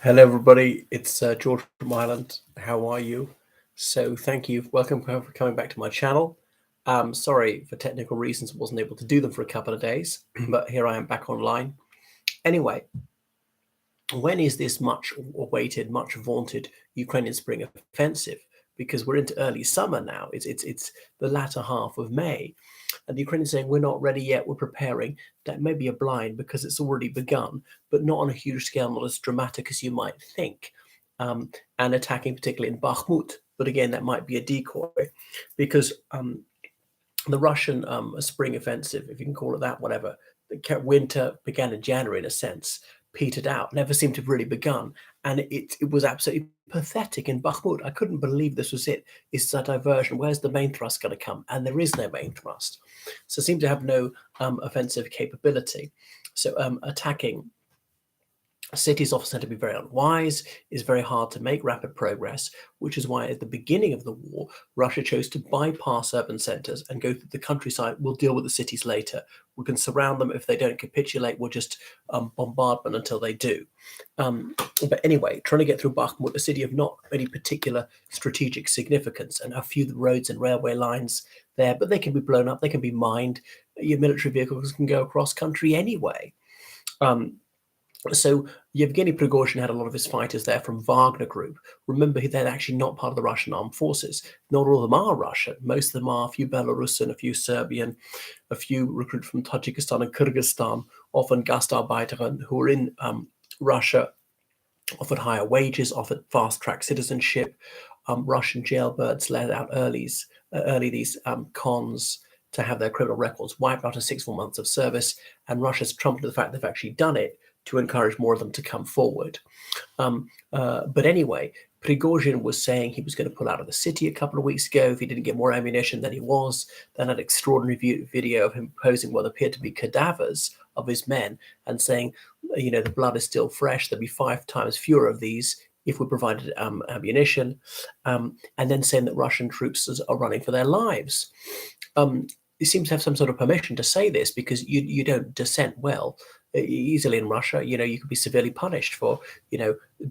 Hello, everybody. It's George from Ireland. How are you? So, thank you. Welcome for coming back to my channel. Sorry for technical reasons, I wasn't able to do them for a couple of days, but here I am back online. Anyway, when is this much awaited, much vaunted Ukrainian spring offensive? Because we're into early summer now. It's the latter half of May, and the Ukrainians saying we're not ready yet. We're preparing. That may be a blind because it's already begun, but not on a huge scale, not as dramatic as you might think. And attacking particularly in Bakhmut, but again that might be a decoy, because the Russian spring offensive, if you can call it that, whatever, the winter began in January in a sense, petered out, never seemed to have really begun. And it was absolutely pathetic in Bakhmut. I couldn't believe this was it. It's a diversion. Where's the main thrust going to come? And there is no main thrust. So it seemed to have no offensive capability. So attacking cities often tend to be very unwise. It's very hard to make rapid progress, which is why at the beginning of the war, Russia chose to bypass urban centers and go through the countryside. We'll deal with the cities later. We can surround them. If they don't capitulate, we'll just bombard them until they do. But anyway, trying to get through Bakhmut, a city of not any particular strategic significance, and a few roads and railway lines there, but they can be blown up, they can be mined. Your military vehicles can go across country anyway. So Yevgeny Prigozhin had a lot of his fighters there from Wagner Group. Remember, they're actually not part of the Russian armed forces. Not all of them are Russian. Most of them are a few Belarusian, a few Serbian, a few recruited from Tajikistan and Kyrgyzstan, often Gastarbeiter who are in Russia, offered higher wages, offered fast-track citizenship. Russian jailbirds let out early these cons to have their criminal records wiped after 6 full months of service, and Russia's trumpeted the fact they've actually done it to encourage more of them to come forward. But anyway, Prigozhin was saying he was going to pull out of the city a couple of weeks ago if he didn't get more ammunition than he was. Then an extraordinary video of him posing what appeared to be cadavers of his men and saying, the blood is still fresh. There'll be 5 times fewer of these if we provided ammunition, and then saying that Russian troops are running for their lives. He seems to have some sort of permission to say this because you don't dissent well easily in Russia. You could be severely punished for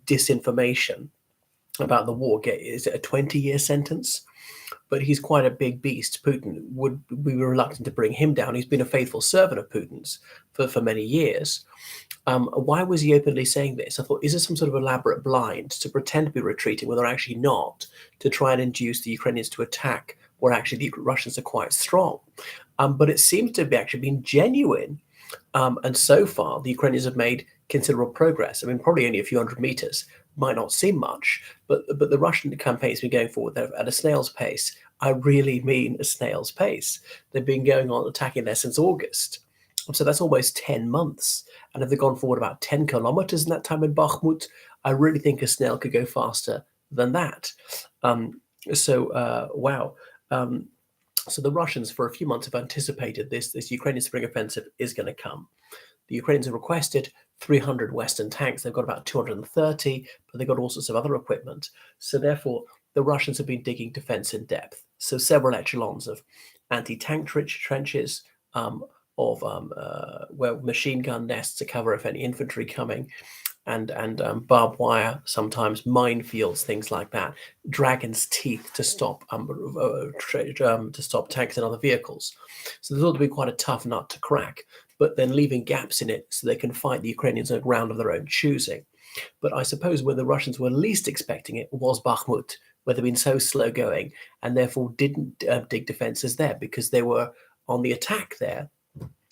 disinformation about the war. Is it a 20-year sentence? But he's quite a big beast. Putin would be reluctant to bring him down. He's been a faithful servant of Putin's for many years. Why was he openly saying this? I thought, is this some sort of elaborate blind to pretend to be retreating when they're actually not, to try and induce the Ukrainians to attack where actually the Russians are quite strong? But it seems to have actually been genuine. And so far, the Ukrainians have made considerable progress. I mean, probably only a few hundred meters, might not seem much, but the Russian campaign has been going forward at a snail's pace. I really mean a snail's pace. They've been going on attacking there since August. So that's almost 10 months. And if they've gone forward about 10 kilometers in that time in Bakhmut, I really think a snail could go faster than that. Wow. So the Russians, for a few months, have anticipated this Ukrainian spring offensive is going to come. The Ukrainians have requested 300 Western tanks. They've got about 230, but they've got all sorts of other equipment. So therefore, the Russians have been digging defense in depth. So several echelons of anti-tank trenches, where machine gun nests to cover if any infantry coming, and barbed wire, sometimes minefields, things like that. Dragon's teeth to stop tanks and other vehicles. So they thought it'd be quite a tough nut to crack, but then leaving gaps in it so they can fight the Ukrainians on ground of their own choosing. But I suppose where the Russians were least expecting it was Bakhmut, where they've been so slow going and therefore didn't dig defenses there because they were on the attack there.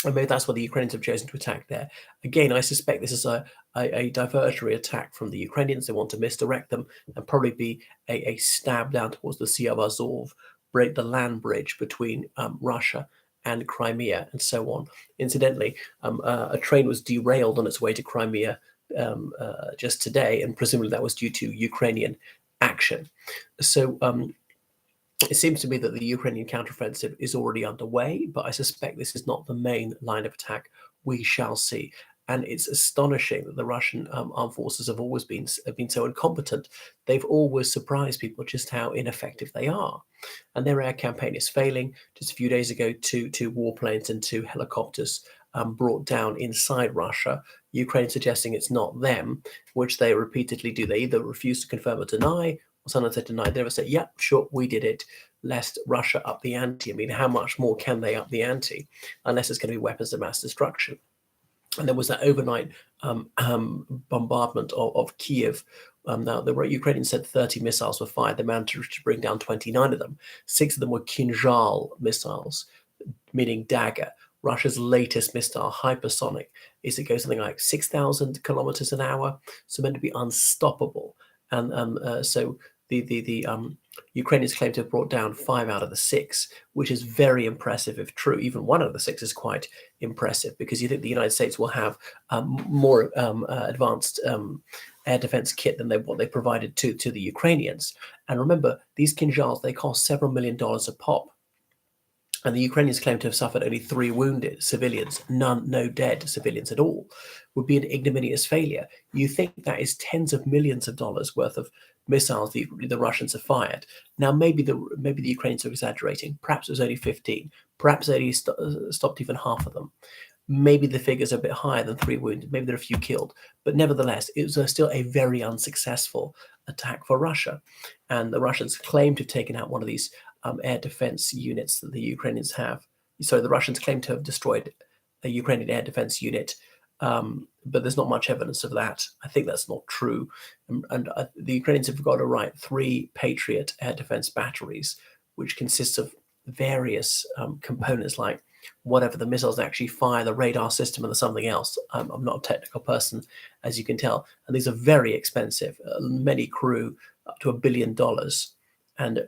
And maybe that's why the Ukrainians have chosen to attack there. Again, I suspect this is a diversionary attack from the Ukrainians. They want to misdirect them and probably be a stab down towards the Sea of Azov, break the land bridge between Russia and Crimea, and so on. Incidentally, a train was derailed on its way to Crimea just today, and presumably that was due to Ukrainian action. So it seems to me that the Ukrainian counteroffensive is already underway, but I suspect this is not the main line of attack. We shall see. And it's astonishing that the Russian armed forces have always been so incompetent. They've always surprised people just how ineffective they are. And their air campaign is failing. Just a few days ago, two warplanes and 2 helicopters brought down inside Russia. Ukraine suggesting it's not them, which they repeatedly do. They either refuse to confirm or deny, or sometimes they deny. They never say, "Yeah, sure, we did it," lest Russia up the ante. I mean, how much more can they up the ante, unless it's going to be weapons of mass destruction? And there was that overnight bombardment of Kiev. Now, the Ukrainians said 30 missiles were fired. They managed to bring down 29 of them. 6 of them were Kinzhal missiles, meaning dagger. Russia's latest missile, hypersonic, it goes something like 6,000 kilometers an hour, so meant to be unstoppable. And so the Ukrainians claim to have brought down 5 out of the 6, which is very impressive if true. Even 1 out of the 6 is quite impressive, because you think the United States will have more advanced air defense kit than what they provided to the Ukrainians. And remember, these Kinzhals, they cost several $1 million a pop. And the Ukrainians claim to have suffered only 3 wounded civilians, no dead civilians at all, would be an ignominious failure. You think that is tens of millions of dollars worth of missiles the Russians have fired. Now, maybe the Ukrainians are exaggerating. Perhaps it was only 15. Perhaps they only stopped even half of them. Maybe the figures are a bit higher than 3 wounded. Maybe there are a few killed. But nevertheless, it was still a very unsuccessful attack for Russia. And the Russians claim to have taken out one of these air defense units that the Ukrainians have. So the Russians claim to have destroyed a Ukrainian air defense unit, but there's not much evidence of that. I think that's not true. And the Ukrainians have got to write 3 Patriot air defense batteries, which consists of various components, like whatever the missiles actually fire, the radar system, and something else. I'm not a technical person, as you can tell. And these are very expensive. Many crew up to $1 billion. And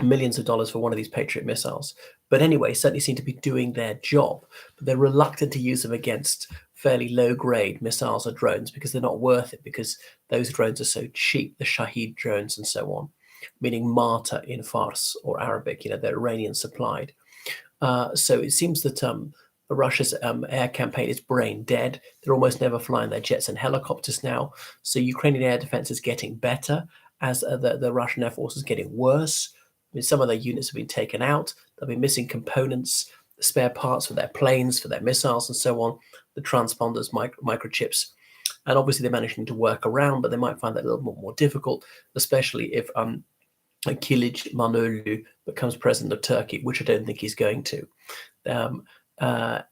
millions of dollars for one of these Patriot missiles. But anyway, certainly seem to be doing their job. But they're reluctant to use them against fairly low-grade missiles or drones, because they're not worth it, because those drones are so cheap, the Shahid drones and so on, meaning martyr in Fars or Arabic. They're Iranian supplied. So it seems that Russia's air campaign is brain dead. They're almost never flying their jets and helicopters now. So Ukrainian air defense is getting better as the Russian Air Force is getting worse. I mean, some of their units have been taken out. They'll be missing components, spare parts for their planes, for their missiles, and so on, the transponders, microchips. And obviously, they're managing to work around, but they might find that a little more difficult, especially if Kilij Manolu becomes president of Turkey, which I don't think he's going to.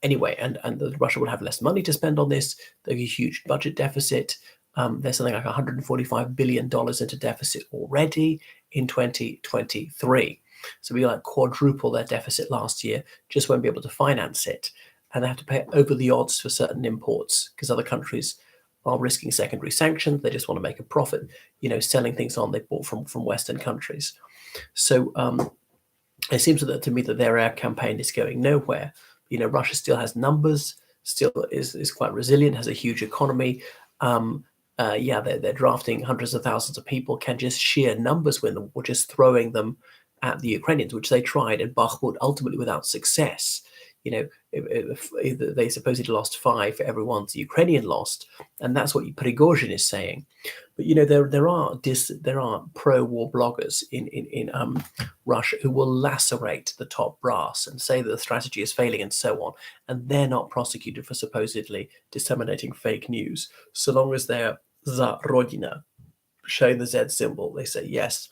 Anyway, and Russia will have less money to spend on this. There's a huge budget deficit. There's something like $145 billion into deficit already in 2023. So we like quadruple their deficit last year, just won't be able to finance it. And they have to pay over the odds for certain imports, because other countries are risking secondary sanctions. They just want to make a profit, selling things on they bought from Western countries. So it seems to me that their air campaign is going nowhere. Russia still has numbers, still is quite resilient, has a huge economy. They're drafting hundreds of thousands of people. Can just sheer numbers win them, or just throwing them at the Ukrainians, which they tried in Bakhmut, ultimately without success. If they supposedly lost 5 for every 1 the Ukrainian lost, and that's what Prigozhin is saying. But there are pro-war bloggers in Russia who will lacerate the top brass and say that the strategy is failing and so on, and they're not prosecuted for supposedly disseminating fake news, so long as they're za Rodina, showing the Z symbol. They say yes,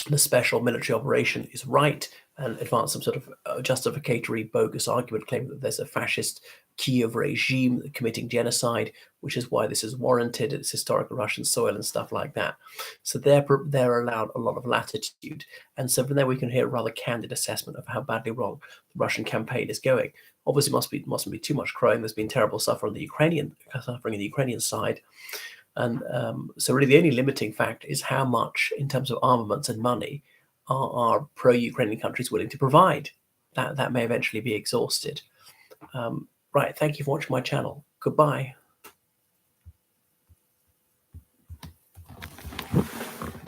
the special military operation is right, and advance some sort of justificatory bogus argument claiming that there's a fascist Kiev regime committing genocide, which is why this is warranted. It's historical Russian soil and stuff like that. So they're allowed a lot of latitude. And so from there we can hear a rather candid assessment of how badly wrong the Russian campaign is going. Obviously, mustn't be too much crime. There's been terrible suffering on the Ukrainian side. And so really the only limiting factor is how much, in terms of armaments and money, are pro-Ukrainian countries willing to provide. That may eventually be exhausted. Right, thank you for watching my channel. Goodbye.